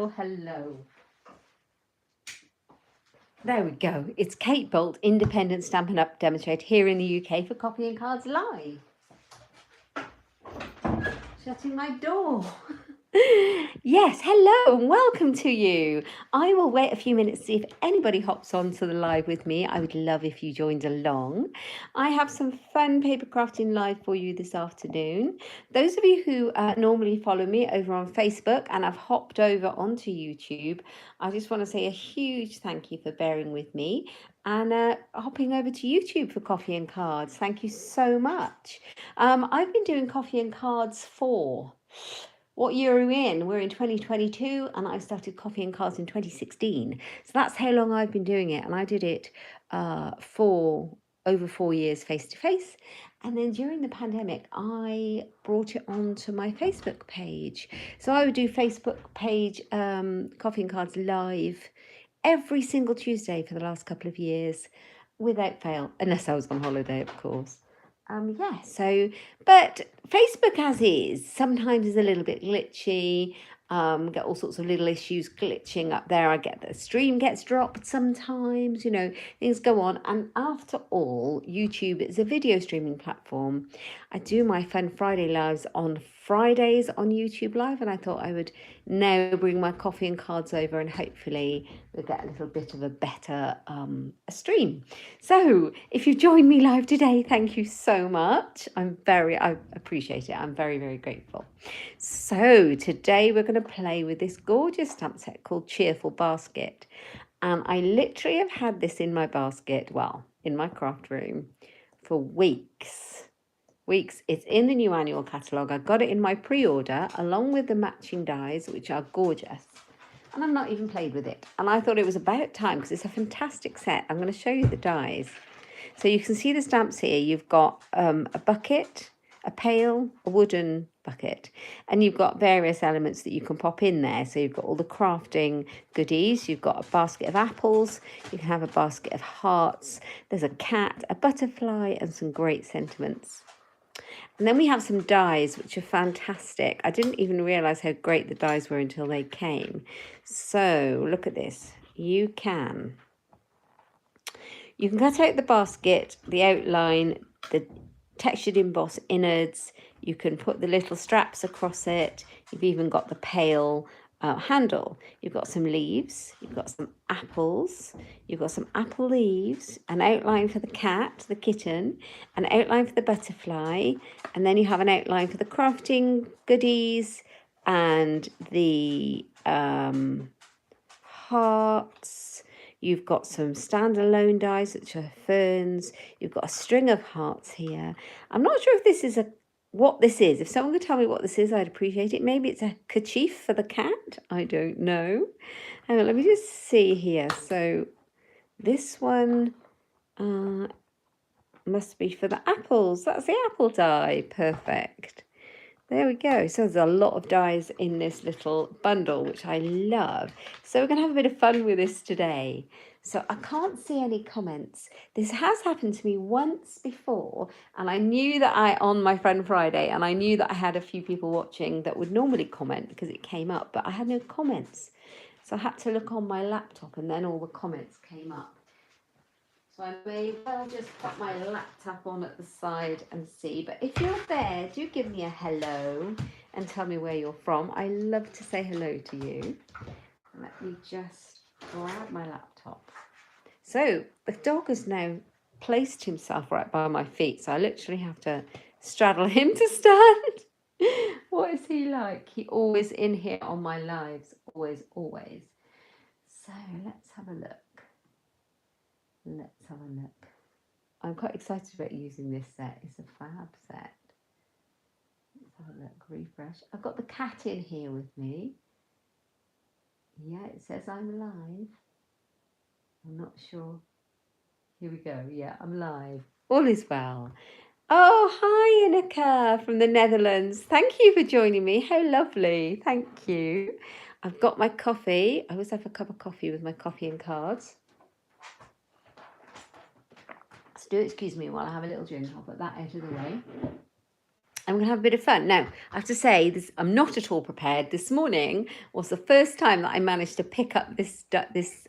Oh, hello. There we go. It's Kate Bolt, independent Stampin' Up demonstrator here in the UK for Copying Cards Live. Shutting my door. Yes, hello and welcome to you. I will wait a few minutes to see if anybody hops onto the live with me. I would love if you joined along. I have some fun paper crafting live for you this afternoon. Those of you who normally follow me over on Facebook and have hopped over onto YouTube, I just want to say a huge thank you for bearing with me and hopping over to YouTube for Coffee and Cards. Thank you so much. I've been doing Coffee and Cards for... What year are we in? We're in 2022 and I started Coffee and Cards in 2016. So that's how long I've been doing it. And I did it for over 4 years face to face. And then during the pandemic, I brought it onto my Facebook page. So I would do Facebook page Coffee and Cards live every single Tuesday for the last couple of years without fail, unless I was on holiday, of course. But Facebook as is sometimes is a little bit glitchy. Get all sorts of little issues glitching up there. I get the stream gets dropped sometimes, things go on. And after all, YouTube is a video streaming platform. I do my Fun Friday lives on Fridays on YouTube Live, and I thought I would now bring my Coffee and Cards over and hopefully we'll get a little bit of a better stream. So if you joined me live today, thank you so much. I appreciate it. I'm very, very grateful. So today we're going to play with this gorgeous stamp set called Cheerful Basket. And I literally have had this in my basket, well, in my craft room for weeks. It's in the new annual catalogue. I got it in my pre-order along with the matching dies, which are gorgeous. And I've not even played with it. And I thought it was about time because it's a fantastic set. I'm going to show you the dies. So you can see the stamps here. You've got a bucket, a pail, a wooden bucket, and you've got various elements that you can pop in there. So you've got all the crafting goodies. You've got a basket of apples. You can have a basket of hearts. There's a cat, a butterfly, and some great sentiments. And then we have some dies, which are fantastic. I didn't even realise how great the dies were until they came. So look at this. You can cut out the basket, the outline, the textured emboss innards. You can put the little straps across it. You've even got the pail handle. You've got some leaves. You've got some apples. You've got some apple leaves, an outline for the cat, the kitten, an outline for the butterfly, and then you have an outline for the crafting goodies and the hearts. You've got some standalone dies, which are ferns. You've got a string of hearts here. I'm not sure if this is what this is. If someone could tell me what this is, I'd appreciate it. Maybe it's a kerchief for the cat. I don't know. Hang on, let me just see here. So this one must be for the apples. That's the apple die. Perfect. There we go. So there's a lot of dies in this little bundle, which I love. So we're going to have a bit of fun with this today. So I can't see any comments. This has happened to me once before, and I knew that on my Friend Friday, and I knew that I had a few people watching that would normally comment because it came up, but I had no comments. So I had to look on my laptop, and then all the comments came up. So I may well just put my laptop on at the side and see. But if you're there, do give me a hello and tell me where you're from. I love to say hello to you. Let me just grab my laptop. So the dog has now placed himself right by my feet. So I literally have to straddle him to stand. What is he like? He always in here on my lives. Always, always. So let's have a look. Let's have a look. I'm quite excited about using this set. It's a fab set. Let's have a look. Refresh. I've got the cat in here with me. Yeah, it says I'm live. I'm not sure. Here we go. Yeah, I'm live. All is well. Oh, hi, Ineke from the Netherlands. Thank you for joining me. How lovely. Thank you. I've got my coffee. I always have a cup of coffee with my coffee and cards. So do excuse me while I have a little drink. I'll put that out of the way. I'm going to have a bit of fun. Now, I have to say, this, I'm not at all prepared. This morning was the first time that I managed to pick up this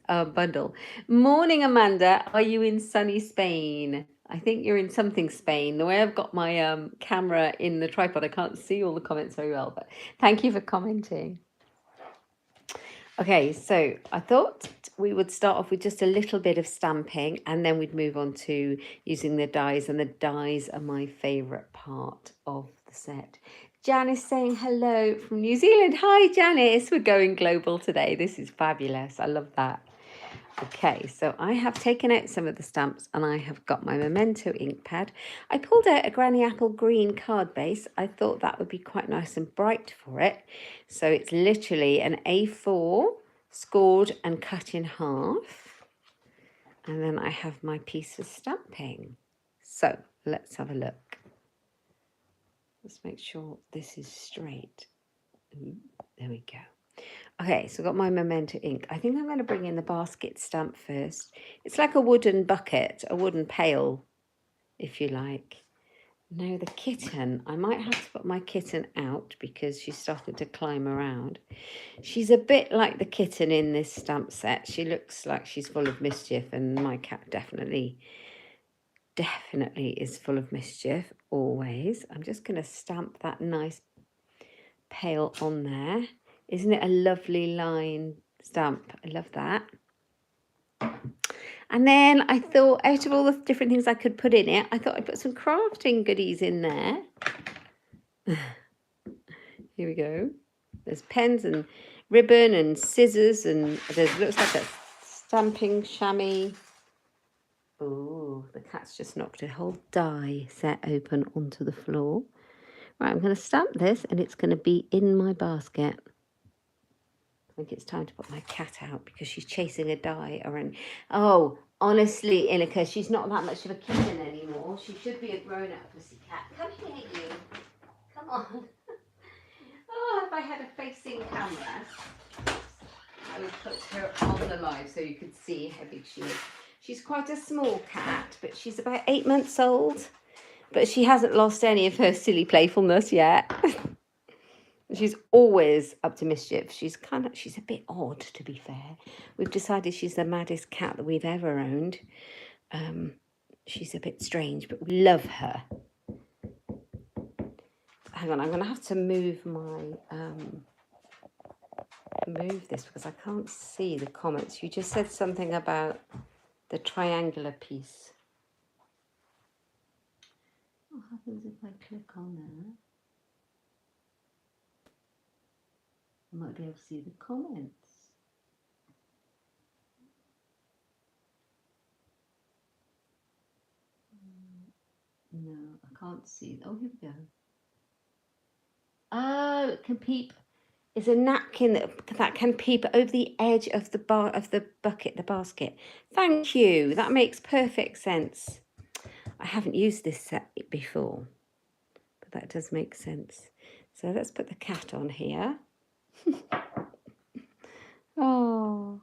bundle. Morning, Amanda. Are you in sunny Spain? I think you're in something Spain. The way I've got my camera in the tripod, I can't see all the comments very well, but thank you for commenting. Okay, so I thought we would start off with just a little bit of stamping and then we'd move on to using the dies, and the dies are my favourite part of the set. Janice saying hello from New Zealand. Hi Janice, we're going global today. This is fabulous. I love that. Okay, so I have taken out some of the stamps and I have got my Memento ink pad. I pulled out a Granny Apple green card base. I thought that would be quite nice and bright for it. So it's literally an A4 scored and cut in half. And then I have my piece for stamping. So let's have a look. Let's make sure this is straight. There we go. Okay, so I've got my Memento ink. I think I'm going to bring in the basket stamp first. It's like a wooden bucket, a wooden pail, if you like. Now the kitten, I might have to put my kitten out because she's starting to climb around. She's a bit like the kitten in this stamp set. She looks like she's full of mischief, and my cat definitely is full of mischief, always. I'm just going to stamp that nice pail on there. Isn't it a lovely line stamp? I love that. And then I thought, out of all the different things I could put in it, I thought I'd put some crafting goodies in there. Here we go. There's pens and ribbon and scissors, and there's looks like a stamping chamois. Oh, the cat's just knocked a whole die set open onto the floor. Right, I'm going to stamp this and it's going to be in my basket. I think it's time to put my cat out because she's chasing a die around. Oh, honestly, Ilika, she's not that much of a kitten anymore. She should be a grown-up pussycat. Come here, you. Come on. Oh, if I had a facing camera, I would put her on the live so you could see how big she is. She's quite a small cat, but she's about 8 months old. But she hasn't lost any of her silly playfulness yet. She's always up to mischief. She's a bit odd, to be fair. We've decided she's the maddest cat that we've ever owned. She's a bit strange, but we love her. Hang on, I'm going to have to move my move this because I can't see the comments. You just said something about the triangular piece. What happens if I click on there? I might be able to see the comments. No, I can't see. Oh, here we go. Oh, it can peep. It's a napkin that can peep over the edge of the bucket, the basket. Thank you. That makes perfect sense. I haven't used this set before, but that does make sense. So let's put the cat on here. Oh,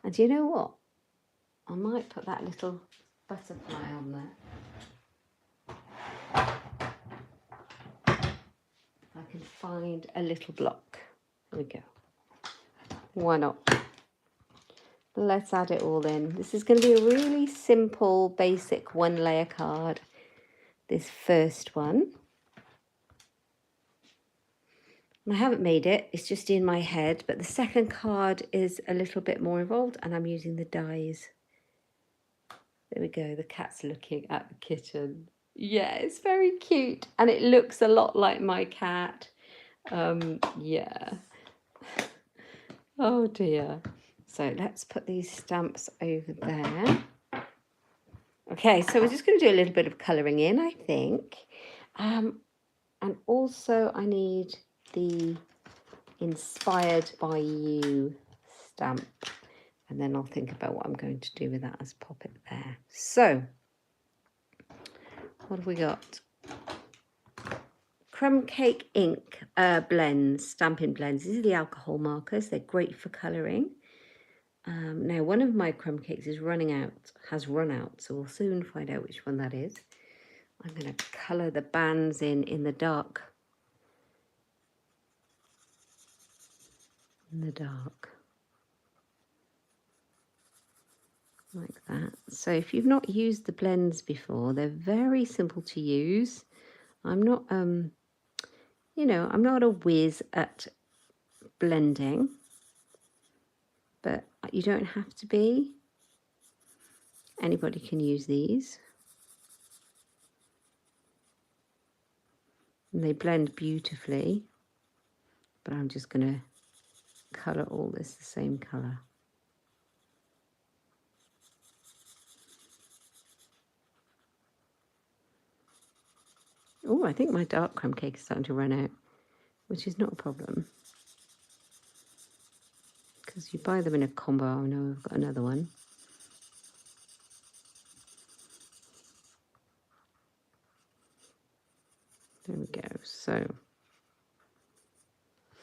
and you know what? I might put that little butterfly on there. If I can find a little block. There we go. Why not? Let's add it all in. This is going to be a really simple, basic one-layer card. This first one. I haven't made it, it's just in my head, but the second card is a little bit more involved and I'm using the dies. There we go, the cat's looking at the kitten. Yeah, it's very cute and it looks a lot like my cat. Yeah. Oh dear. So let's put these stamps over there. Okay, so we're just going to do a little bit of colouring in, I think. And also I need the Inspired by You stamp, and then I'll think about what I'm going to do with that as pop it there. So what have we got? Crumb Cake ink blends, stamping blends. These are the alcohol markers. They're great for colouring. Now one of my crumb cakes is has run out, so we'll soon find out which one that is. I'm going to colour the bands in the dark. In the dark. Like that. So if you've not used the blends before, they're very simple to use. I'm not, you know, I'm not a whiz at blending, but you don't have to be. Anybody can use these. And they blend beautifully, but I'm just going to colour all this the same colour. Oh, I think my dark crumb cake is starting to run out, which is not a problem. Because you buy them in a combo. I know I've got another one. There we go. So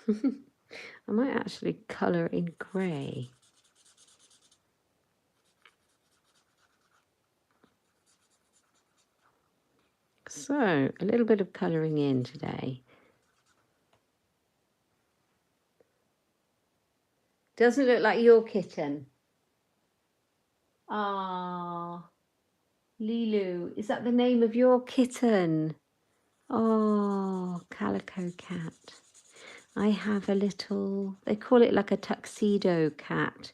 I might actually colour in grey. So a little bit of colouring in today. Doesn't look like your kitten. Ah, Lilu. Is that the name of your kitten? Oh, Calico Cat. I have a little, they call it like a tuxedo cat,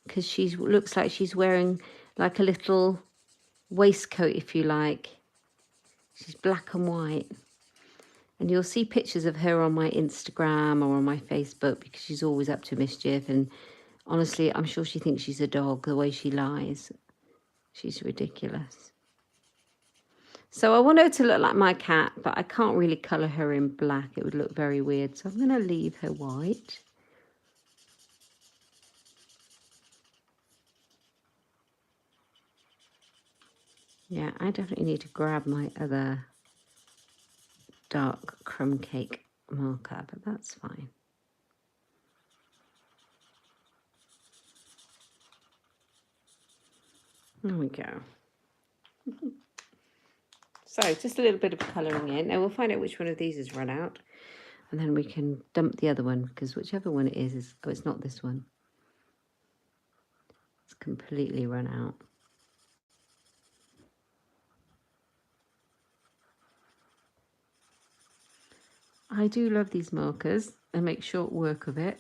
because she looks like she's wearing like a little waistcoat, if you like. She's black and white. And you'll see pictures of her on my Instagram or on my Facebook, because she's always up to mischief. And honestly, I'm sure she thinks she's a dog, the way she lies. She's ridiculous. So I want her to look like my cat, but I can't really colour her in black. It would look very weird. So I'm going to leave her white. Yeah, I definitely need to grab my other dark crumb cake marker, but that's fine. There we go. So just a little bit of colouring in. Now we'll find out which one of these has run out, and then we can dump the other one, because whichever one it is, oh, it's not this one. It's completely run out. I do love these markers. They make short work of it.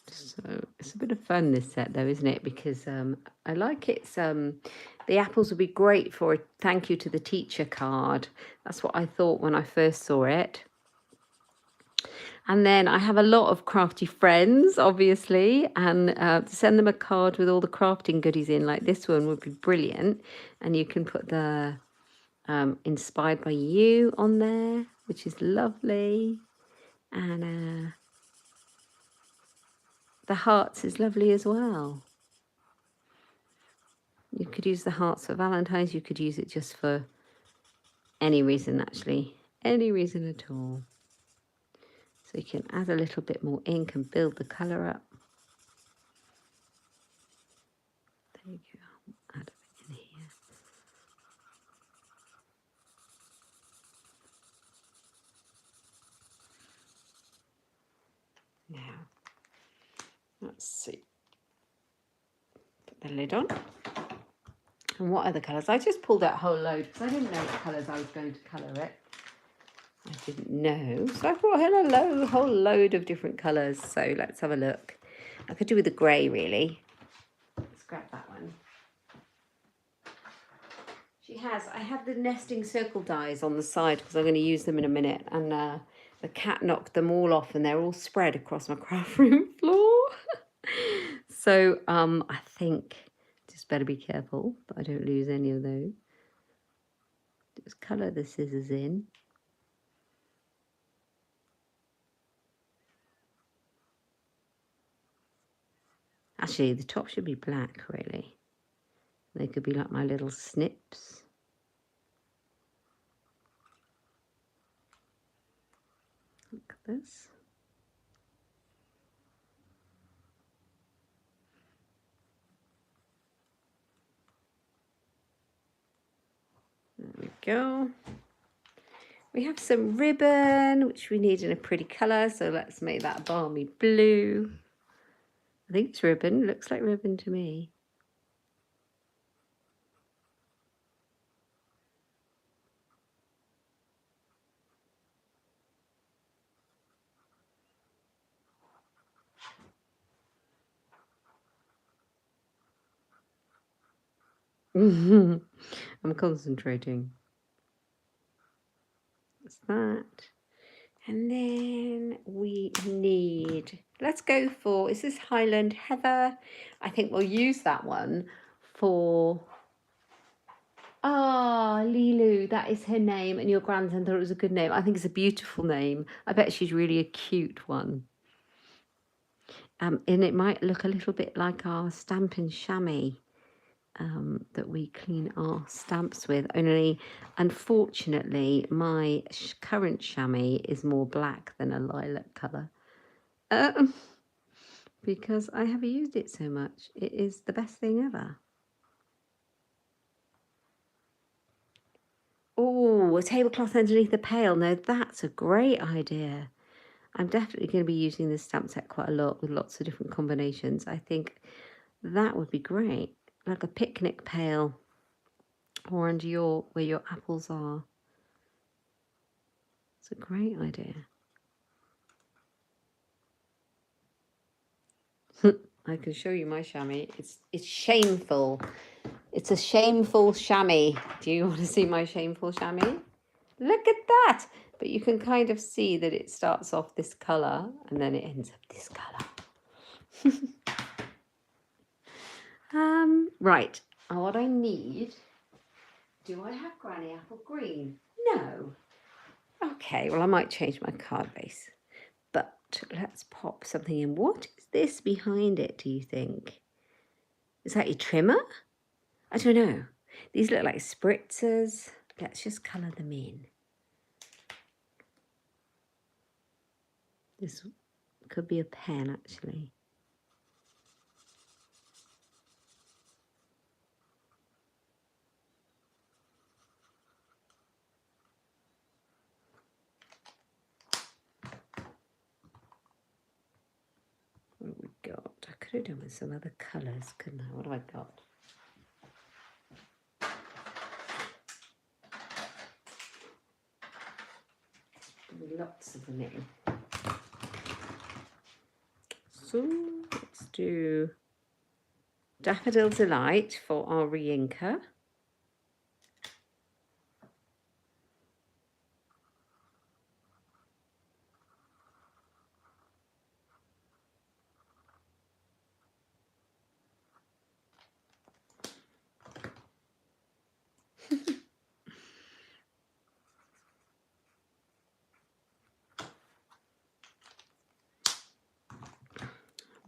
So it's a bit of fun, this set though, isn't it? Because I like it. The apples would be great for a thank you to the teacher card. That's what I thought when I first saw it. And then I have a lot of crafty friends, obviously, and to send them a card with all the crafting goodies in, like this one, would be brilliant. And you can put the inspired by you on there, which is lovely. And the hearts is lovely as well. You could use the hearts for Valentine's. You could use it just for any reason, actually. Any reason at all. So you can add a little bit more ink and build the colour up. There you go. Add a bit in here. Now, let's see. Put the lid on. And what other colours? I just pulled out a whole load because I didn't know what colours I was going to colour it. I didn't know. So I brought in a whole load of different colours. So let's have a look. I could do with the grey, really. Let's grab that one. I have the nesting circle dies on the side because I'm going to use them in a minute. And the cat knocked them all off and they're all spread across my craft room floor. So I think just better be careful that I don't lose any of those. Just colour the scissors in. Actually, the top should be black, really. They could be like my little snips. Look at this. go. We have some ribbon, which we need in a pretty colour, so let's make that balmy blue. I think it's ribbon, looks like ribbon to me. I'm concentrating. That's that. And then we need, let's go for, is this Highland Heather? I think we'll use that one for, Lilu, that is her name, and your grandson thought it was a good name. I think it's a beautiful name. I bet she's really a cute one. And it might look a little bit like our Stampin' Chamois that we clean our stamps with, only unfortunately my current chamois is more black than a lilac colour. Because I have used it so much. It is the best thing ever. Oh, a tablecloth underneath the pail. No, that's a great idea. I'm definitely going to be using this stamp set quite a lot with lots of different combinations. I think that would be great. Like a picnic pail or under where your apples are. It's a great idea. I can show you my chamois. It's shameful. It's a shameful chamois. Do you want to see my shameful chamois? Look at that. But you can kind of see that it starts off this colour and then it ends up this colour. Right. What I need. Do I have Granny Apple Green? No. Okay, well I might change my card base. But let's pop something in. What is this behind it, do you think? Is that your trimmer? I don't know. These look like spritzers. Let's just colour them in. This could be a pen, actually. What have we got? I could have done with some other colours, couldn't I? What have I got? Lots of them in. So let's do Daffodil Delight for our re-inker.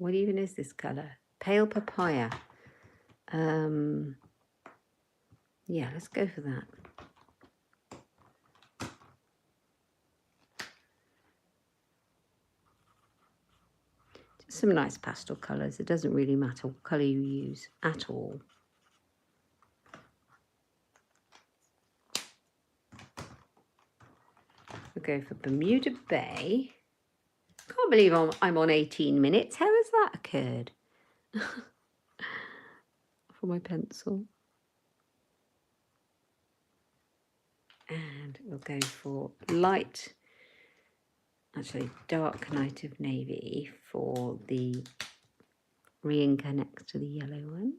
What even is this colour? Pale Papaya. Yeah, let's go for that. Just some nice pastel colours. It doesn't really matter what colour you use at all. We'll go for Bermuda Bay. Can't believe I'm on 18 minutes. How has that occurred? For my pencil. And we'll go for light, actually dark Night of Navy for the re-inker next to the yellow one.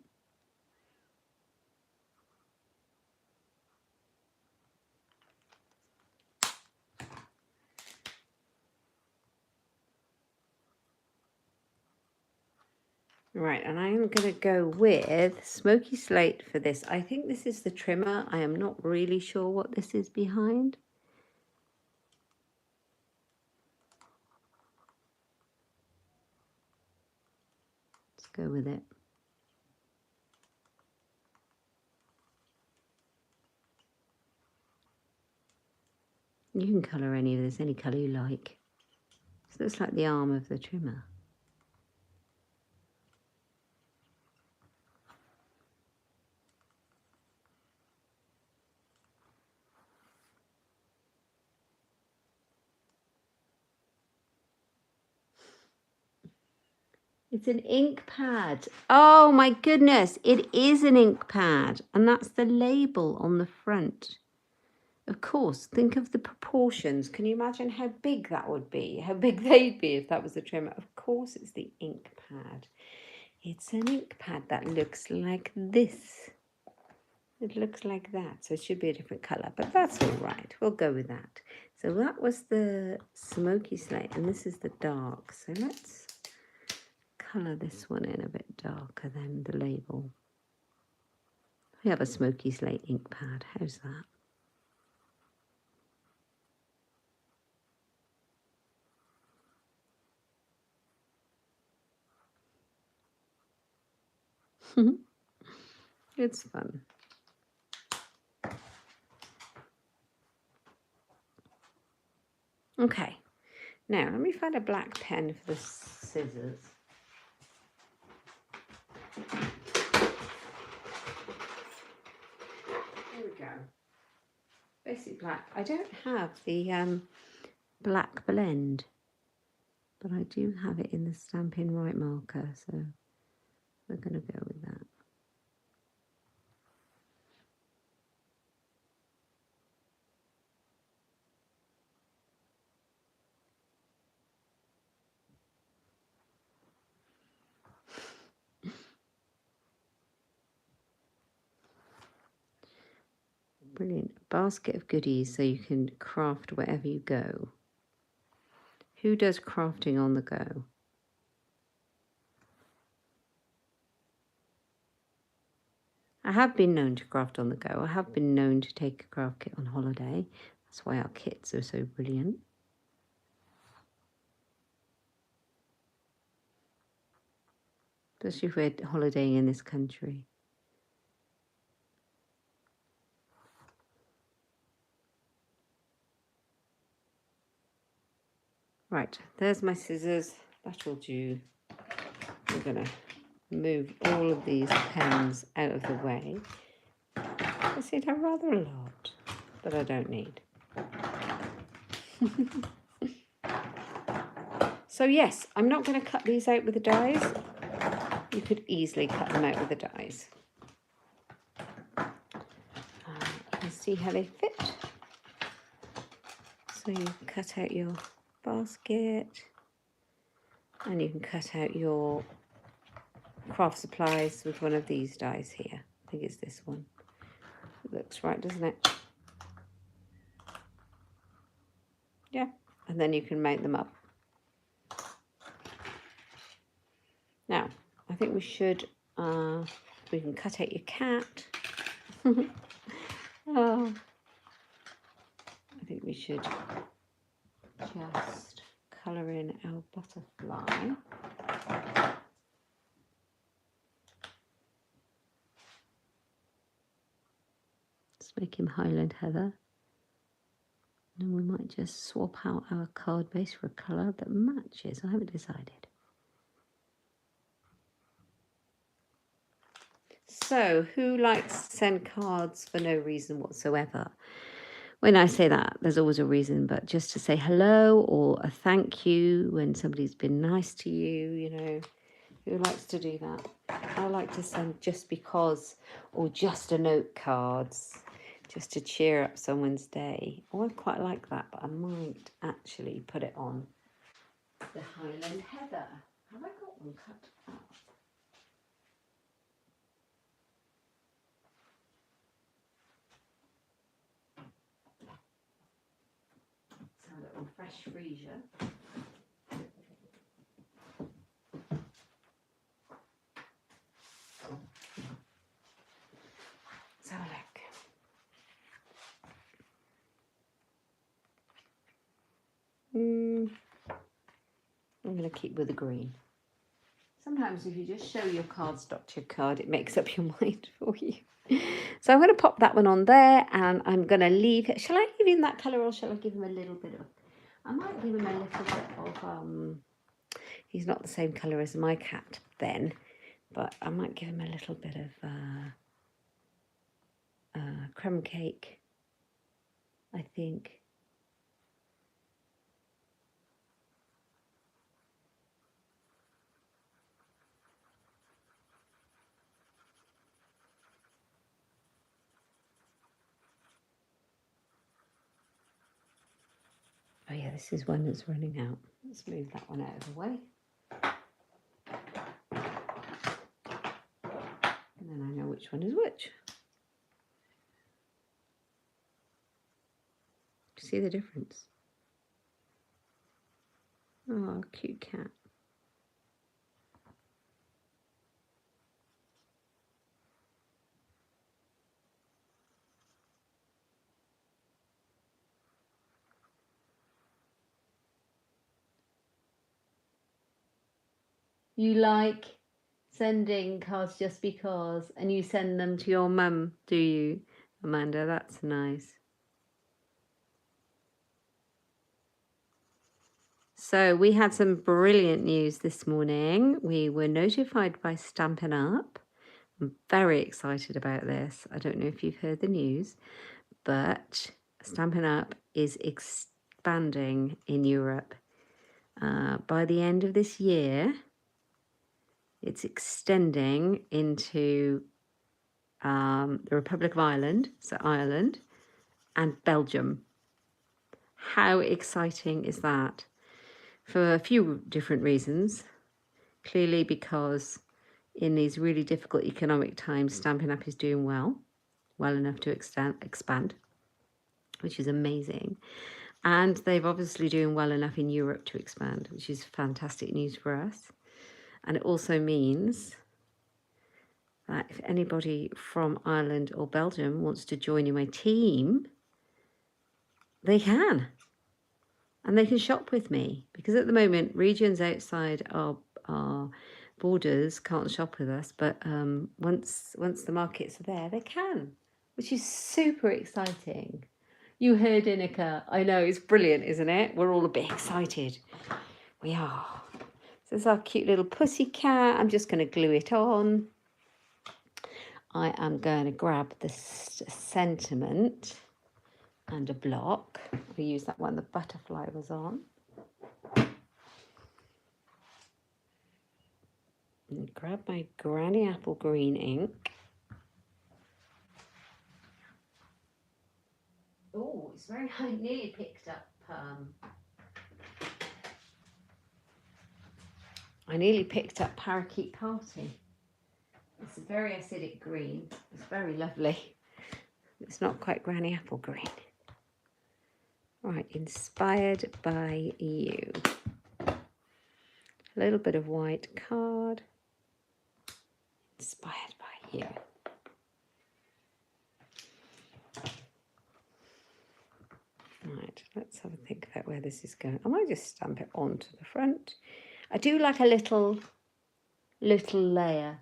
Right, and I'm going to go with Smoky Slate for this. I think this is the trimmer. I am not really sure what this is behind. Let's go with it. You can colour any of this, any colour you like. This looks like the arm of the trimmer. It's an ink pad. Oh my goodness, it is an ink pad. And that's the label on the front. Of course, think of the proportions. Can you imagine how big that would be? How big they'd be if that was a trimmer? Of course, it's the ink pad. It's an ink pad that looks like this. It looks like that, so it should be a different colour, but that's all right. We'll go with that. So that was the smoky slate, and this is the dark. So let's colour this one in a bit darker than the label. We have a smoky slate ink pad. How's that? It's fun. Okay, now let me find a black pen for the scissors. There we go. Basic black. I don't have the black blend, but I do have it in the Stampin' Right marker, so we're going to go with that. Brilliant. Basket of goodies so you can craft wherever you go. Who does crafting on the go? I have been known to craft on the go. I have been known to take a craft kit on holiday. That's why our kits are so brilliant. Especially if we're holidaying in this country. Right, there's my scissors. That will do. We're going to move all of these pens out of the way. I seem to have rather a lot that I don't need. So yes, I'm not going to cut these out with the dies. You could easily cut them out with the dies. And see how they fit. So you cut out your basket and you can cut out your craft supplies with one of these dies here. I think it's this one. It looks right, doesn't it? Yeah, and then you can mount them up. Now, I think we should, we can cut out your cat. Oh, I think we should just colour in our butterfly. Let's make him Highland Heather. And we might just swap out our card base for a colour that matches. I haven't decided. So, who likes to send cards for no reason whatsoever? When I say that, there's always a reason, but just to say hello or a thank you when somebody's been nice to you, you know, who likes to do that? I like to send just because, or just a note cards, just to cheer up someone's day. Oh, I quite like that, but I might actually put it on the Highland Heather. Have I got one cut out? It's a little fresh freezer. Let's have a look. I'm going to keep with the green. Sometimes if you just show your cardstock to your card, it makes up your mind for you. So I'm going to pop that one on there and I'm going to leave it. Shall I leave him that colour or shall I give him a little bit of... I might give him a little bit of... he's not the same colour as my cat then, but I might give him a little bit of crumb cake, I think. Oh yeah, this is one that's running out. Let's move that one out of the way. And then I know which one is which. See the difference? Oh, cute cat. You like sending cards just because, and you send them to your mum, do you, Amanda? That's nice. So we had some brilliant news this morning. We were notified by Stampin' Up. I'm very excited about this. I don't know if you've heard the news, but Stampin' Up is expanding in Europe. By the end of this year, it's extending into the Republic of Ireland, so Ireland, and Belgium. How exciting is that? For a few different reasons. Clearly because in these really difficult economic times, Stampin' Up is doing well enough to expand, which is amazing. And they've obviously doing well enough in Europe to expand, which is fantastic news for us. And it also means that if anybody from Ireland or Belgium wants to join in my team, they can. And they can shop with me, because at the moment, regions outside our borders can't shop with us. But once the markets are there, they can, which is super exciting. You heard Inika. I know, it's brilliant, isn't it? We're all a bit excited. We are. So this is our cute little pussy cat. I'm just going to glue it on. I am going to grab the sentiment and a block. We use that one the butterfly was on. And grab my Granny Apple Green ink. Oh, it's very high. Nearly picked up. I nearly picked up Parakeet Party. It's a very acidic green. It's very lovely. It's not quite Granny Apple Green. Right, inspired by you. A little bit of white card. Inspired by you. Right, let's have a think about where this is going. I might just stamp it onto the front. I do like a little layer.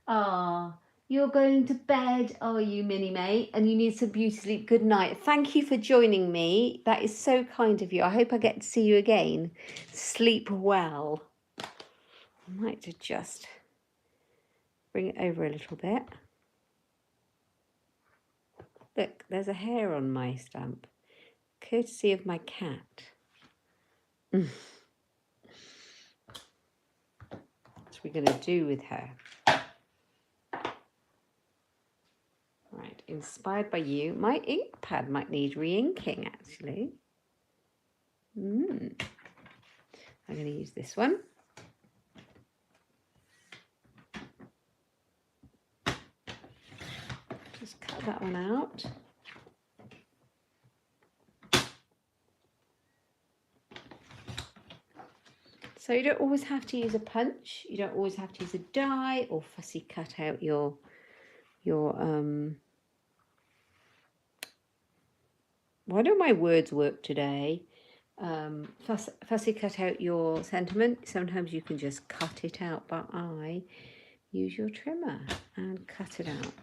Ah, you're going to bed, are you, Minnie May? And you need some beauty sleep. Good night. Thank you for joining me. That is so kind of you. I hope I get to see you again. Sleep well. I might just bring it over a little bit. Look, there's a hair on my stamp. Courtesy of my cat. What are we going to do with her? Right, inspired by you. My ink pad might need re-inking, actually. I'm going to use this one. Just cut that one out. So you don't always have to use a punch. You don't always have to use a die or fussy cut out your why don't my words work today? Fussy cut out your sentiment. Sometimes you can just cut it out, but I use your trimmer and cut it out.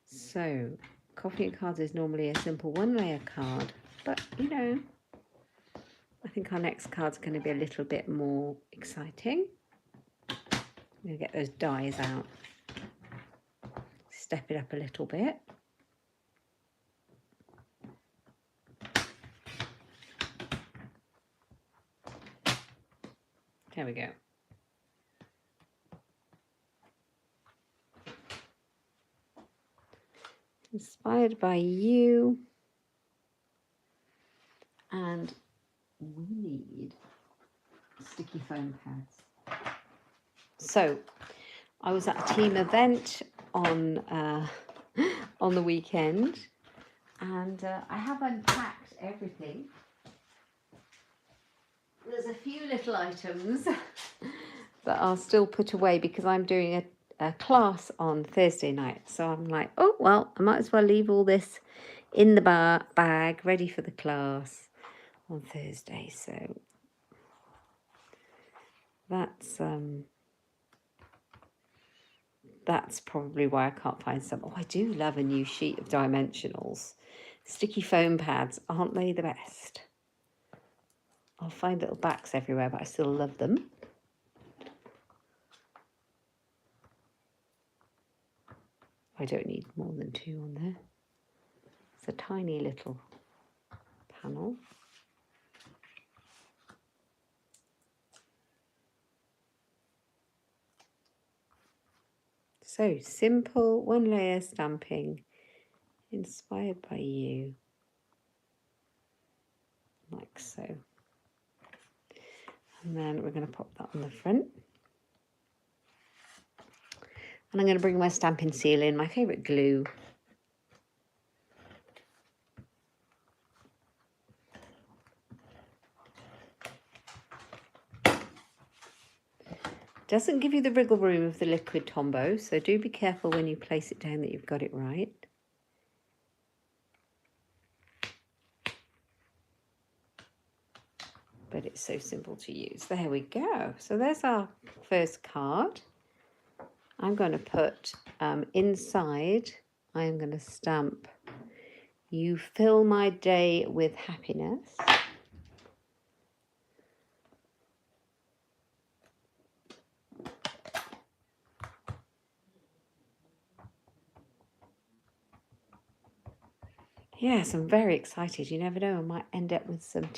So coffee and cards is normally a simple one layer card, but you know, I think our next card's going to be a little bit more exciting. I'm going to get those dies out. Step it up a little bit. There we go. Inspired by you. And we need sticky foam pads. So I was at a team event on the weekend, and I have unpacked everything. There's a few little items that are still put away because I'm doing a class on Thursday night. So I'm like, oh, well, I might as well leave all this in the bag ready for the class on Thursday. So that's probably why I can't find some. Oh, I do love a new sheet of dimensionals. Sticky foam pads, aren't they the best? I'll find little backs everywhere, but I still love them. I don't need more than 2 on there. It's a tiny little panel. So simple, 1-layer stamping, inspired by you, like so. And then we're going to pop that on the front. And I'm going to bring my stamping seal in, my favourite glue. Doesn't give you the wriggle room of the liquid Tombow, so do be careful when you place it down that you've got it right. But it's so simple to use. There we go. So there's our first card. I'm going to put inside, I'm going to stamp, "You fill my day with happiness." Yes, I'm very excited. You never know, I might end up with some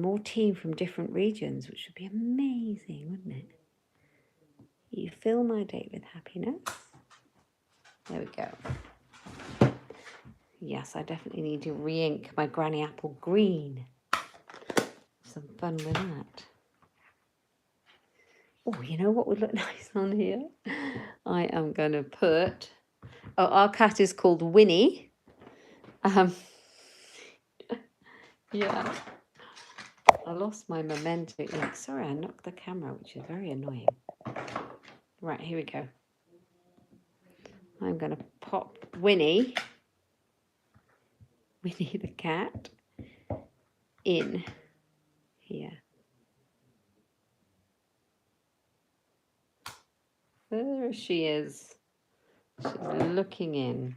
more team from different regions, which would be amazing, wouldn't it? You fill my day with happiness. There we go. Yes, I definitely need to re-ink my Granny Apple green. Some fun with that. Oh, you know what would look nice on here? I am going to put... Oh, our cat is called Winnie. Yeah. I lost my memento ink. Sorry, I knocked the camera, which is very annoying. Right, here we go. I'm going to pop Winnie the cat, in here. There she is. She's looking in.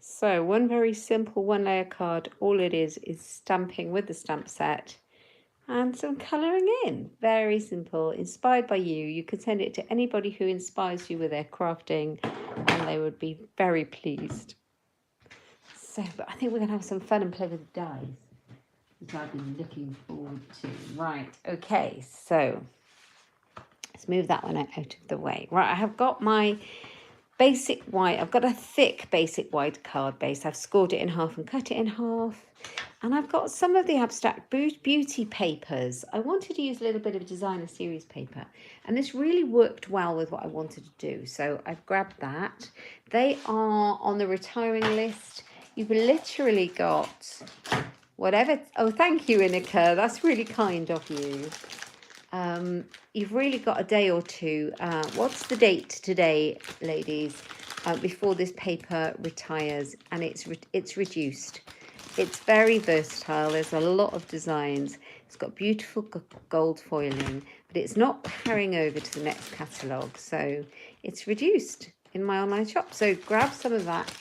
So one very simple 1-layer card. All it is stamping with the stamp set and some colouring in. Very simple, inspired by you. You can send it to anybody who inspires you with their crafting and they would be very pleased. So, but I think we're going to have some fun and play with dies, which I've been looking forward to. Right, okay, so let's move that one out of the way. Right, I have got my basic white. I've got a thick basic white card base. I've scored it in half and cut it in half. And I've got some of the abstract beauty papers. I wanted to use a little bit of designer series paper. And this really worked well with what I wanted to do. So I've grabbed that. They are on the retiring list. You've literally got whatever. Oh, thank you, Inika. That's really kind of you. You've really got a day or two. What's the date today, ladies? Before this paper retires, and it's reduced. It's very versatile. There's a lot of designs. It's got beautiful gold foiling, but it's not carrying over to the next catalogue. So it's reduced in my online shop. So grab some of that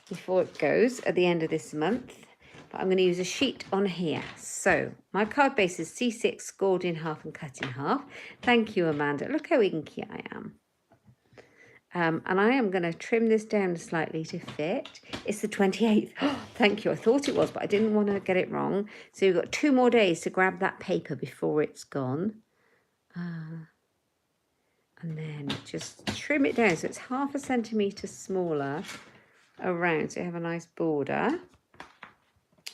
before it goes at the end of this month. But I'm going to use a sheet on here. So my card base is C6, scored in half and cut in half. Thank you, Amanda. Look how inky I am. And I am going to trim this down slightly to fit. It's the 28th. Oh, thank you. I thought it was, but I didn't want to get it wrong. So you've got 2 more days to grab that paper before it's gone. And then just trim it down so it's 1/2 centimetre smaller around, so you have a nice border.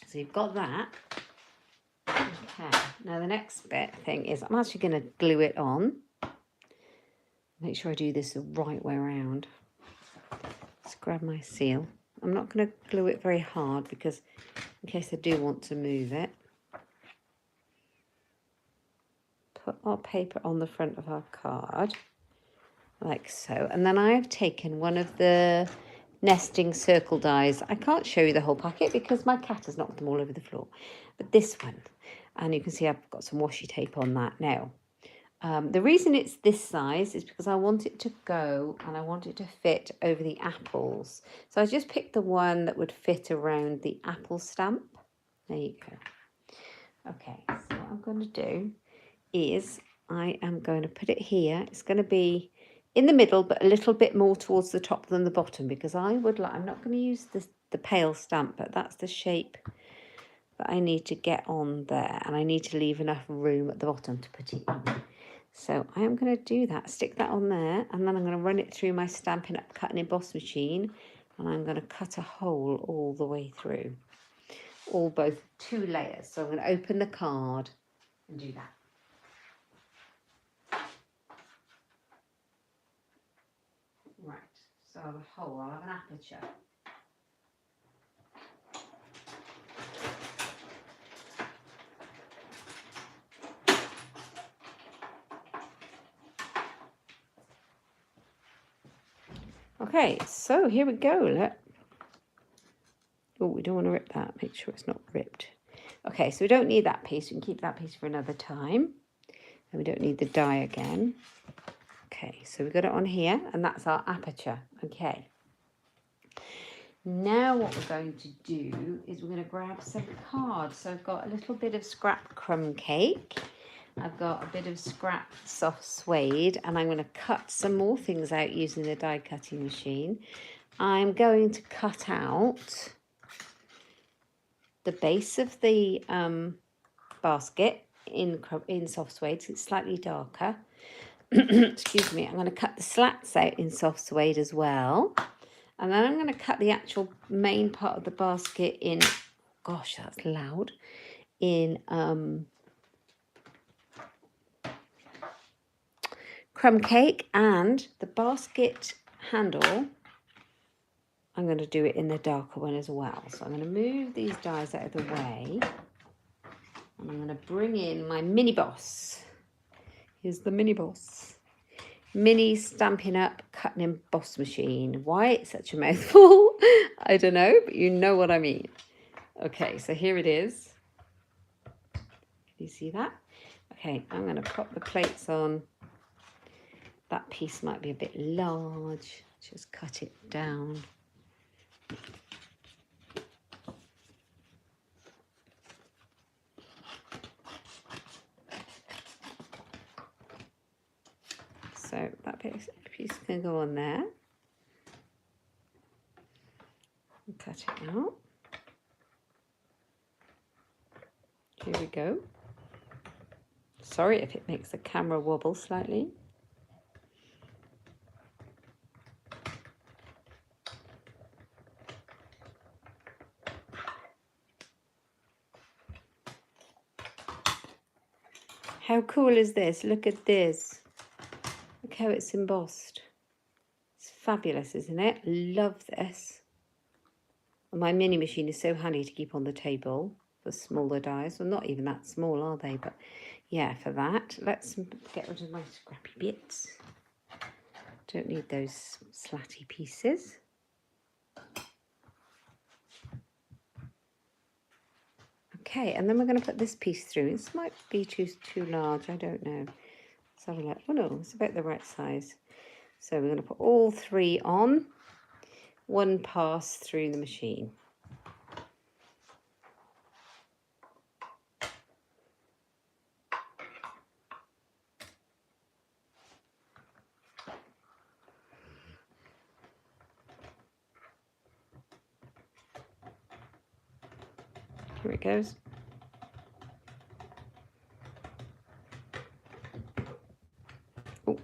So you've got that. Okay, now the next thing is I'm actually going to glue it on. Make sure I do this the right way around. Let's grab my seal. I'm not going to glue it very hard because in case I do want to move it. Put our paper on the front of our card, like so. And then I've taken one of the nesting circle dies. I can't show you the whole packet because my cat has knocked them all over the floor. But this one, and you can see I've got some washi tape on that now. The reason it's this size is because I want it to go and I want it to fit over the apples. So I just picked the one that would fit around the apple stamp. There you go. Okay, so what I'm going to do is I am going to put it here. It's going to be in the middle, but a little bit more towards the top than the bottom because I'm not going to use the pale stamp, but that's the shape that I need to get on there. And I need to leave enough room at the bottom to put it in. So I am going to do that, stick that on there, and then I'm going to run it through my Stampin' Up cut and emboss machine, and I'm going to cut a hole all the way through, both 2 layers. So I'm going to open the card and do that. Right, so I'll have a hole, I'll have an aperture. Okay, so here we go. Oh, we don't want to rip that. Make sure it's not ripped. Okay, so we don't need that piece. We can keep that piece for another time. And we don't need the die again. Okay, so we've got it on here, and that's our aperture. Okay. Now what we're going to do is we're going to grab some cards. So I've got a little bit of scrap crumb cake. I've got a bit of scrap soft suede, and I'm going to cut some more things out using the die cutting machine. I'm going to cut out the base of the basket in soft suede, so it's slightly darker. Excuse me. I'm going to cut the slats out in soft suede as well. And then I'm going to cut the actual main part of the basket in, gosh, that's loud, in crumb cake, and the basket handle, I'm going to do it in the darker one as well. So I'm going to move these dies out of the way, and I'm going to bring in my mini boss. Here's the mini boss. Mini Stampin' Up cut and emboss machine. Why it's such a mouthful, I don't know, but you know what I mean. Okay, so here it is. Can you see that? Okay, I'm going to pop the plates on. That piece might be a bit large. Just cut it down. So that piece can go on there. And cut it out. Here we go. Sorry if it makes the camera wobble slightly. How cool is this? Look at this. Look how it's embossed. It's fabulous, isn't it? Love this. And my mini machine is so handy to keep on the table for smaller dies. Well, not even that small, are they? But yeah, for that, let's get rid of my scrappy bits. Don't need those slatty pieces. Okay, and then we're going to put this piece through. This might be too large, I don't know. Let's have a look. Oh no, it's about the right size. So we're going to put all 3 on, 1 pass through the machine. Here it goes. Oh.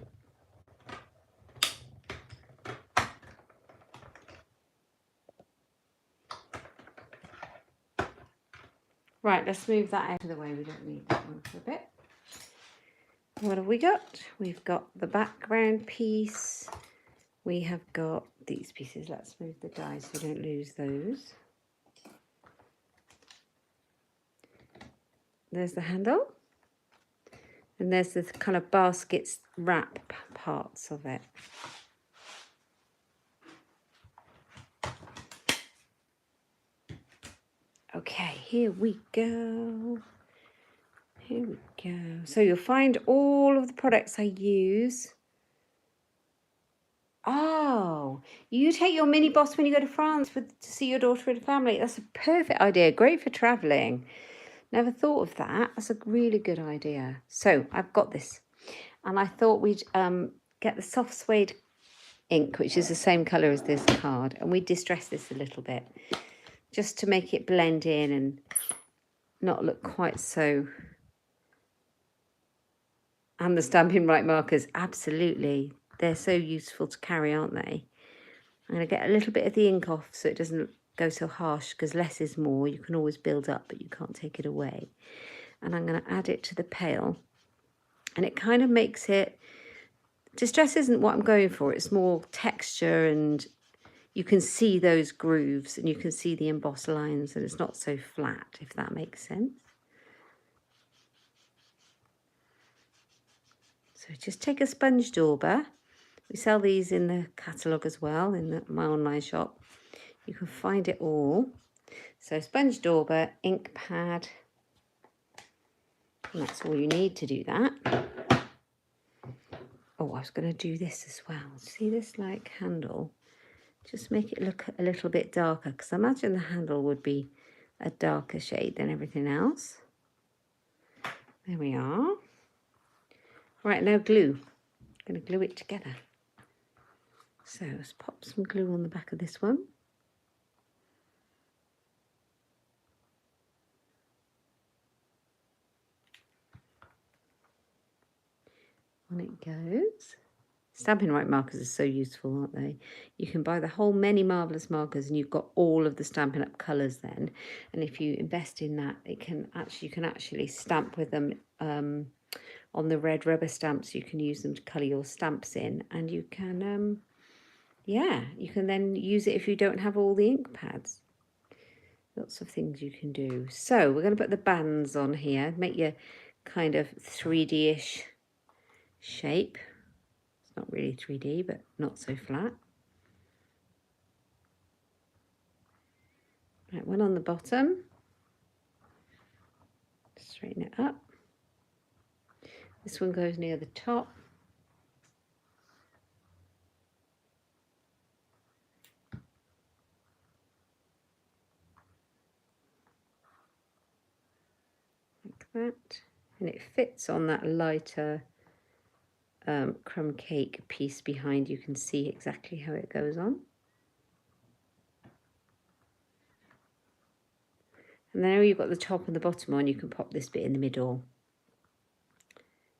Right, let's move that out of the way. We don't need that one for a bit. What have we got? We've got the background piece. We have got these pieces. Let's move the dies so we don't lose those. There's the handle. And there's the kind of baskets wrap parts of it. Okay, here we go. Here we go. So you'll find all of the products I use. Oh, you take your mini boss when you go to France to see your daughter and family. That's a perfect idea. Great for traveling. Never thought of that. That's a really good idea. So I've got this. And I thought we'd get the soft suede ink, which is the same colour as this card. And we distress this a little bit just to make it blend in and not look quite so... And the Stampin' Right markers, absolutely. They're so useful to carry, aren't they? I'm going to get a little bit of the ink off so it doesn't go so harsh, because less is more. You can always build up, but you can't take it away. And I'm going to add it to the pail. And it kind of makes it... Distress isn't what I'm going for. It's more texture, and you can see those grooves and you can see the embossed lines, and it's not so flat, if that makes sense. So just take a sponge dauber. We sell these in the catalogue as well, in my online shop. You can find it all. So sponge dauber, ink pad, and that's all you need to do that. Oh, I was going to do this as well. See this like handle? Just make it look a little bit darker, because I imagine the handle would be a darker shade than everything else. There we are. Right, now glue. I'm going to glue it together. So let's pop some glue on the back of this one. On it goes. Stampin' Right markers are so useful, aren't they? You can buy the whole Many Marvellous markers and you've got all of the Stampin' Up colours then. And if you invest in that, you can actually stamp with them on the red rubber stamps. You can use them to colour your stamps in, and you can, yeah, you can then use it if you don't have all the ink pads. Lots of things you can do. So we're going to put the bands on here, make your kind of 3D-ish shape. It's not really 3D, but not so flat. Right, one on the bottom. Straighten it up. This one goes near the top. Like that. And it fits on that lighter crumb cake piece behind. You can see exactly how it goes on. And now you've got the top and the bottom on, you can pop this bit in the middle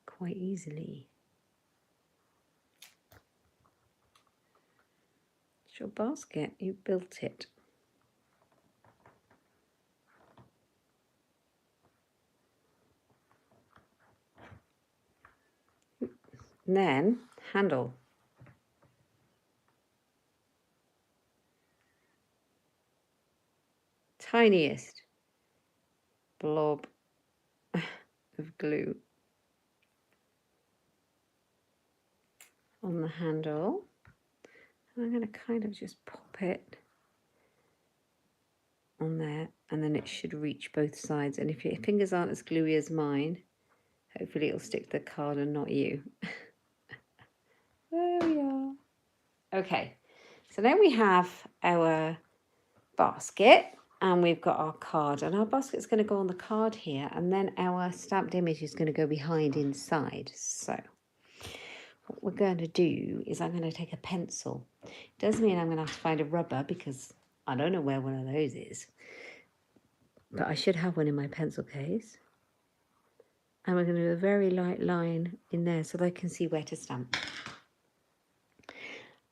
quite easily. It's your basket, you built it. And then handle. Tiniest blob of glue on the handle. And I'm going to kind of just pop it on there, and then it should reach both sides. And if your fingers aren't as gluey as mine, hopefully it'll stick to the card and not you. There we are. Okay, so then we have our basket, and we've got our card, and our basket's going to go on the card here, and then our stamped image is going to go behind inside. So what we're going to do is I'm going to take a pencil. It does mean I'm going to have to find a rubber, because I don't know where one of those is. but I should have one in my pencil case. And we're going to do a very light line in there so that I can see where to stamp.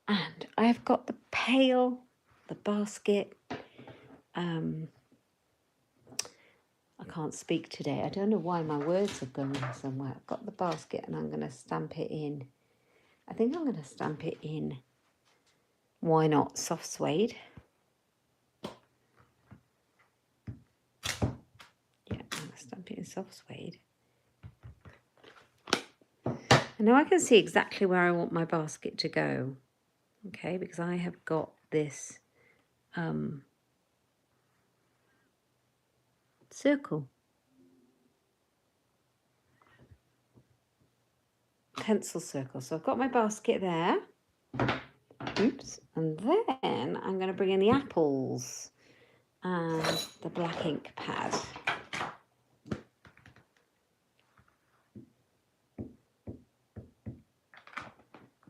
And I've got the pail, the basket. I can't speak today. I don't know why my words are going somewhere. I've got the basket and I'm going to stamp it in. I think I'm going to stamp it in, why not, soft suede. Yeah, I'm going to stamp it in soft suede. And now I can see exactly where I want my basket to go. Okay, because I have got this circle. Pencil circle. So I've got my basket there. Oops. And then I'm going to bring in the apples and the black ink pad.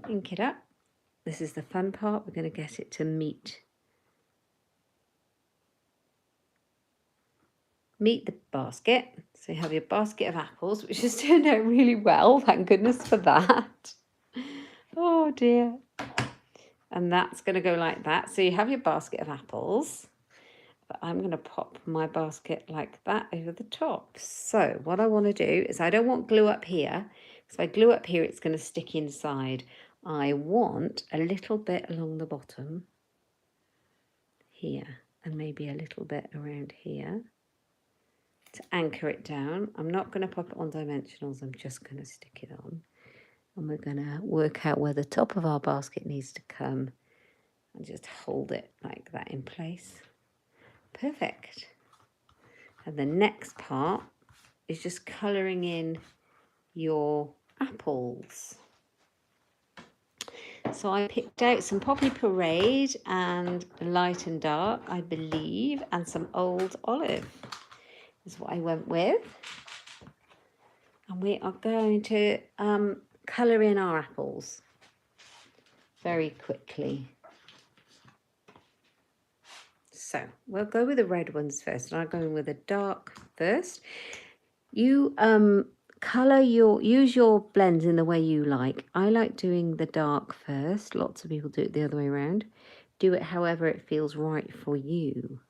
Ink it up. This is the fun part. We're going to get it to meet the basket. So you have your basket of apples, which has turned out really well. Thank goodness for that. Oh dear. And that's going to go like that. So you have your basket of apples. But I'm going to pop my basket like that over the top. So what I want to do is I don't want glue up here. If I glue up here, it's going to stick inside. I want a little bit along the bottom here and maybe a little bit around here to anchor it down. I'm not going to pop it on dimensionals. I'm just going to stick it on. And we're going to work out where the top of our basket needs to come and just hold it like that in place. Perfect. And the next part is just colouring in your apples. So I picked out some Poppy Parade and Light and Dark, I believe, and some Old Olive is what I went with. And we are going to colour in our apples very quickly. So we'll go with the red ones first, and I'm going with a dark first. You use your blends in the way you like. I like doing the dark first. Lots of people do it the other way around. Do it however it feels right for you.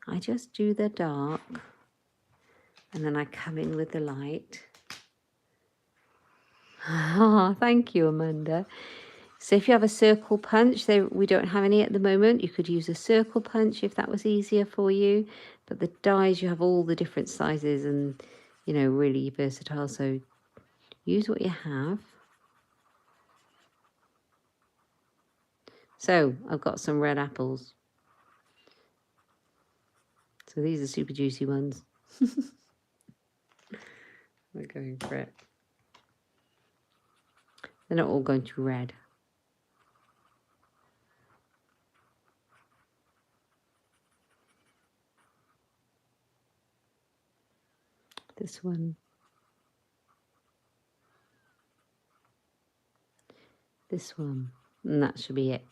I just do the dark and then I come in with the light. Thank you, Amanda. So if you have a circle punch, we don't have any at the moment. You could use a circle punch if that was easier for you. But the dies, you have all the different sizes and, you know, really versatile. So use what you have. So I've got some red apples. So these are super juicy ones. We're going for it. They're not all going to be red. This one. This one. And that should be it.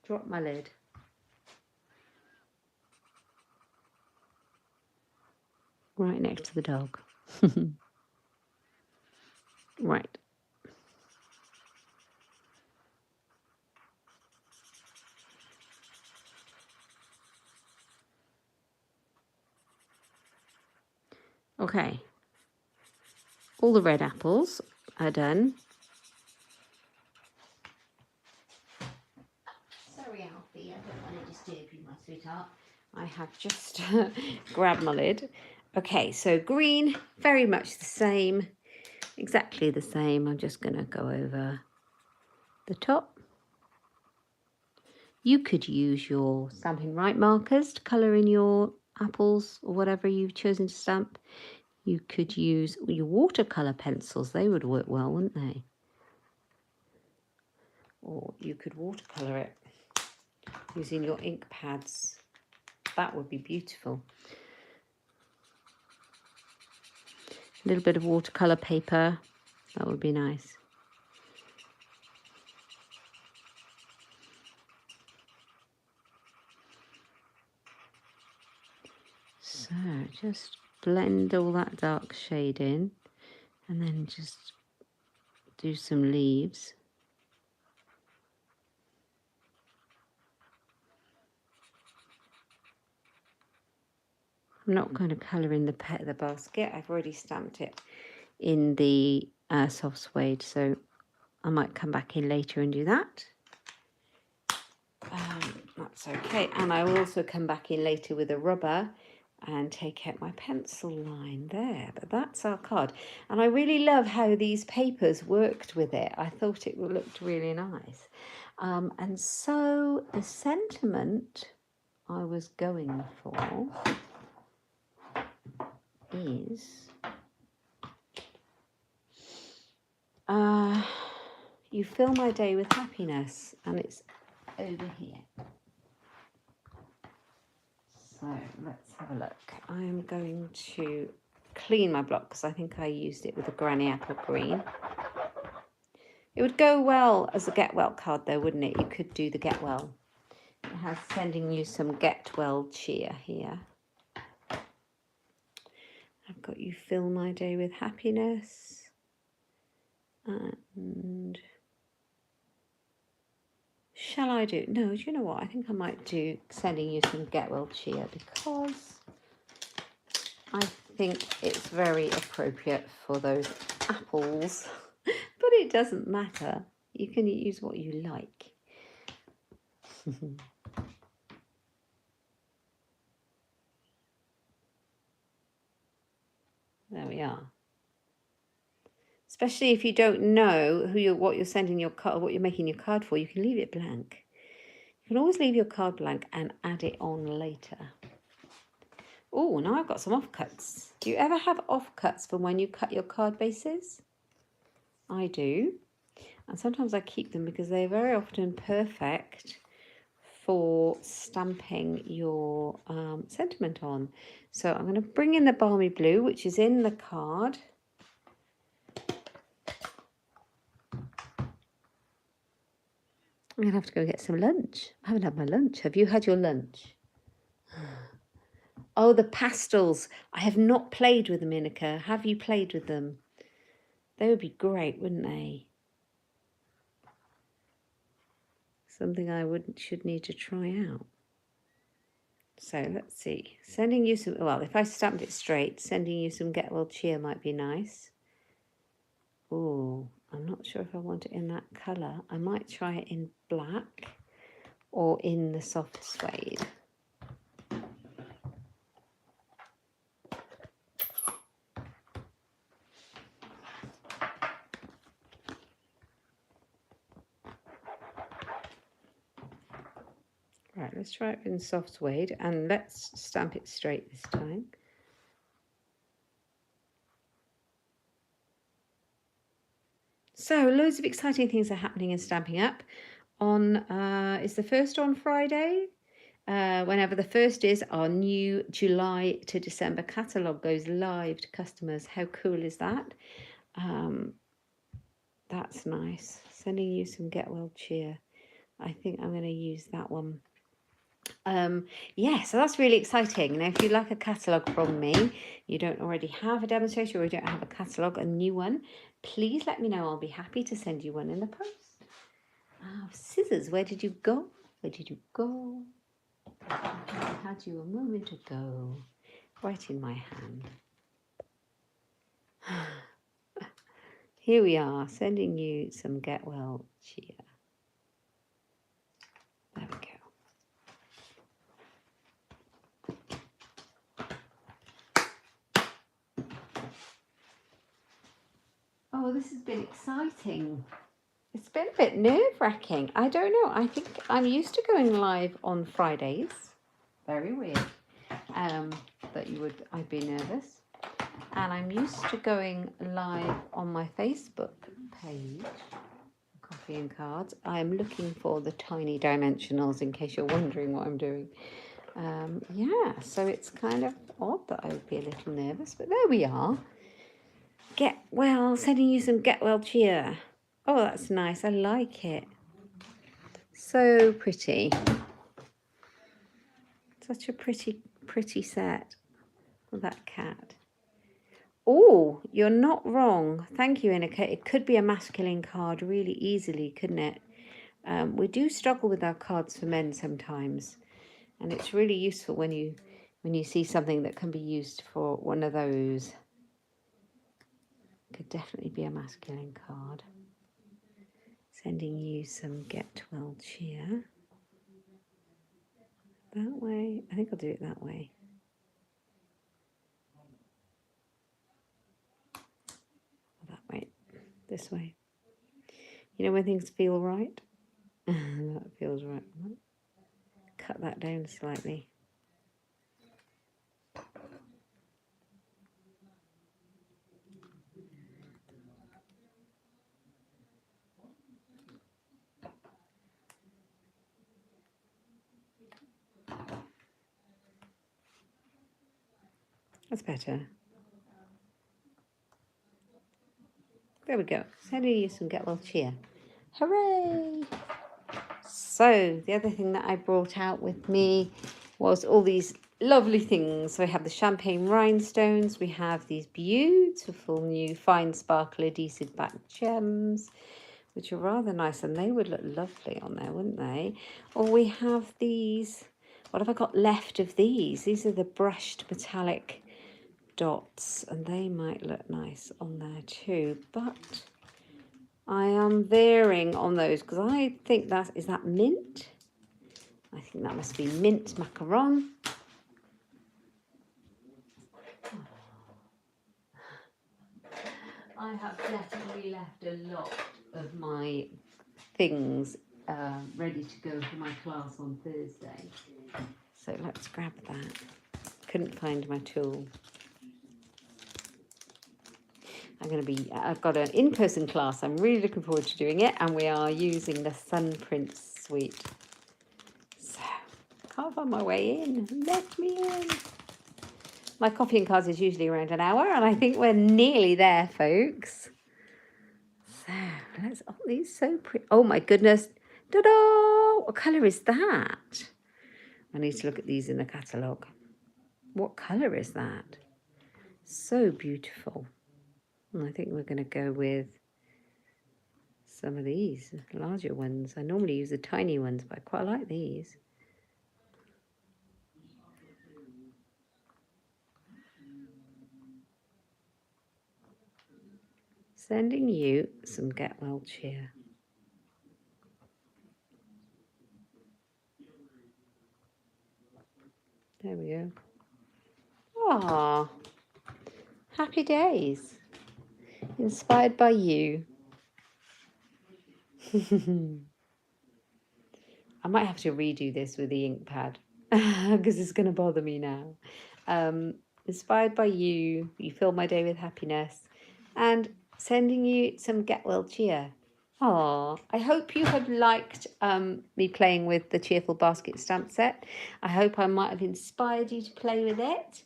Drop my lid. Right next to the dog. Right. Okay. All the red apples are done. Sorry, Alfie, I don't want to disturb you, my sweetheart. I have just grabbed my lid. Okay, so green, very much the same, exactly the same. I'm just going to go over the top. You could use your Stampin' Right markers to colour in your apples or whatever you've chosen to stamp. You could use your watercolour pencils. They would work well, wouldn't they? Or you could watercolour it using your ink pads. That would be beautiful. A little bit of watercolour paper, that would be nice. So just blend all that dark shade in and then just do some leaves. I'm not going to colour in the basket. I've already stamped it in the soft suede, so I might come back in later and do that. That's okay. And I will also come back in later with a rubber and take out my pencil line there. But that's our card. And I really love how these papers worked with it. I thought it looked really nice. And so the sentiment I was going for is you fill my day with happiness, and it's over here. So let's have a look. I'm going to clean my block because I think I used it with a Granny Apple Green. It would go well as a Get Well card though, wouldn't it? You could do the Get Well. It has sending you some Get Well cheer here. I've got you fill my day with happiness. And shall I do? No, do you know what? I think I might do sending you some Get Well cheer because I think it's very appropriate for those apples. But it doesn't matter. You can use what you like. There we are. Especially if you don't know what you're sending your card, what you're making your card for, you can leave it blank. You can always leave your card blank and add it on later. Oh, now I've got some offcuts. Do you ever have offcuts from when you cut your card bases? I do. And sometimes I keep them because they're very often perfect for stamping your sentiment on. So I'm going to bring in the balmy blue, which is in the card. I'm going to have to go get some lunch. I haven't had my lunch. Have you had your lunch? Oh, the pastels. I have not played with them, Inika. Have you played with them? They would be great, wouldn't they? Something I should need to try out. So let's see. Sending you some, well, if I stamped it straight, sending you some Get Well cheer might be nice. Oh, I'm not sure if I want it in that colour. I might try it in black or in the soft suede. Right, let's try it in soft suede and let's stamp it straight this time. So loads of exciting things are happening in Stampin' Up. Is the first on Friday? Whenever the first is, our new July to December catalogue goes live to customers. How cool is that? That's nice. Sending you some Get Well cheer. I think I'm going to use that one. Yeah, so that's really exciting. Now, if you'd like a catalogue from me, you don't already have a demonstration or you don't have a catalogue, a new one, please let me know. I'll be happy to send you one in the post. Scissors, where did you go? Where did you go? I had you a moment ago, right in my hand. Here we are, sending you some Get Well cheer. There we go. Oh, this has been exciting. It's been a bit nerve-wracking. I don't know. I think I'm used to going live on Fridays. Very weird. I'd be nervous. And I'm used to going live on my Facebook page, Coffee and Cards. I'm looking for the tiny dimensionals in case you're wondering what I'm doing. Yeah, so it's kind of odd that I would be a little nervous, but there we are. sending you some get well cheer. Oh, that's nice. I like it. So pretty. Such a pretty set for that cat. Oh, you're not wrong. Thank you, Inika. It could be a masculine card really easily, couldn't it? We do struggle with our cards for men sometimes, and it's really useful when you see something that can be used for one of those. Could definitely be a masculine card. Sending you some get well cheer. That way. I think I'll do it that way. That way. This way. You know when things feel right? That feels right. Cut that down slightly. That's better. There we go. Sending you some get well cheer. Hooray! So the other thing that I brought out with me was all these lovely things. So we have the champagne rhinestones. We have these beautiful new fine sparkle adhesive back gems, which are rather nice, and they would look lovely on there, wouldn't they? Or we have these. What have I got left of these? These are the brushed metallic dots, and they might look nice on there too, but I am veering on those because I think is that mint? I think that must be mint macaron. I have definitely left a lot of my things ready to go for my class on Thursday. So let's grab that. Couldn't find my tool. I've got an in-person class. I'm really looking forward to doing it, and we are using the Sun Prince suite. So, can't find my way in. Let me in. My coffee and cards is usually around an hour, and I think we're nearly there, folks. So, these so pretty. Oh my goodness. Ta-da! What colour is that? I need to look at these in the catalogue. What colour is that? So beautiful. I think we're going to go with some of these larger ones. I normally use the tiny ones, but I quite like these. Sending you some get well cheer. There we go. Ah, happy days. Inspired by you. I might have to redo this with the ink pad because it's going to bother me now. Inspired by you, you fill my day with happiness, and sending you some get well cheer. Oh, I hope you have liked me playing with the Cheerful Basket stamp set. I hope I might have inspired you to play with it.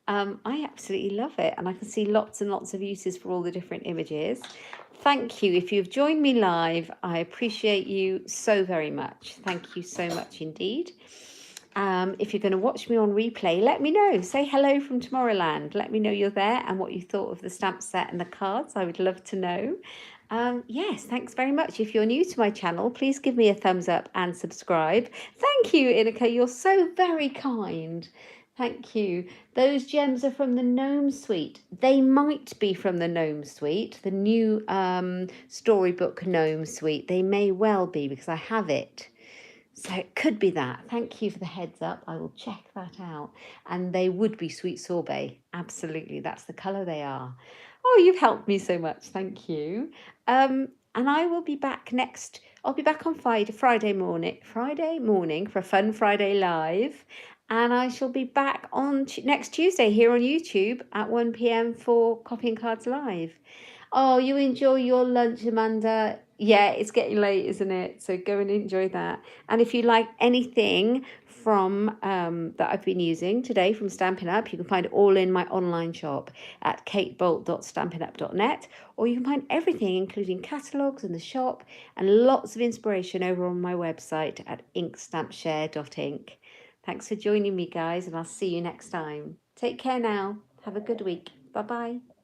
I absolutely love it, and I can see lots and lots of uses for all the different images. Thank you. If you've joined me live, I appreciate you so very much. Thank you so much indeed. If you're going to watch me on replay, let me know. Say hello from Tomorrowland. Let me know you're there and what you thought of the stamp set and the cards. I would love to know. Yes, thanks very much. If you're new to my channel, please give me a thumbs up and subscribe. Thank you, Inika. You're so very kind. Thank you. Those gems are from the Gnome Suite. They might be from the Gnome Suite, the new storybook Gnome Suite. They may well be because I have it. So it could be that. Thank you for the heads up. I will check that out. And they would be sweet sorbet. Absolutely. That's the colour they are. Oh, you've helped me so much. Thank you. And I will be back I'll be back on Friday morning for a Fun Friday Live. And I shall be back on next Tuesday here on YouTube at 1 p.m. for Coffee and Cards Live. Oh, you enjoy your lunch, Amanda. Yeah, it's getting late, isn't it? So go and enjoy that. And if you like anything from that I've been using today from Stampin' Up, you can find all in my online shop at katebolt.stampinup.net, or you can find everything, including catalogues in the shop and lots of inspiration over on my website at inkstampshare.ink. Thanks for joining me, guys, and I'll see you next time. Take care now. Have a good week. Bye-bye.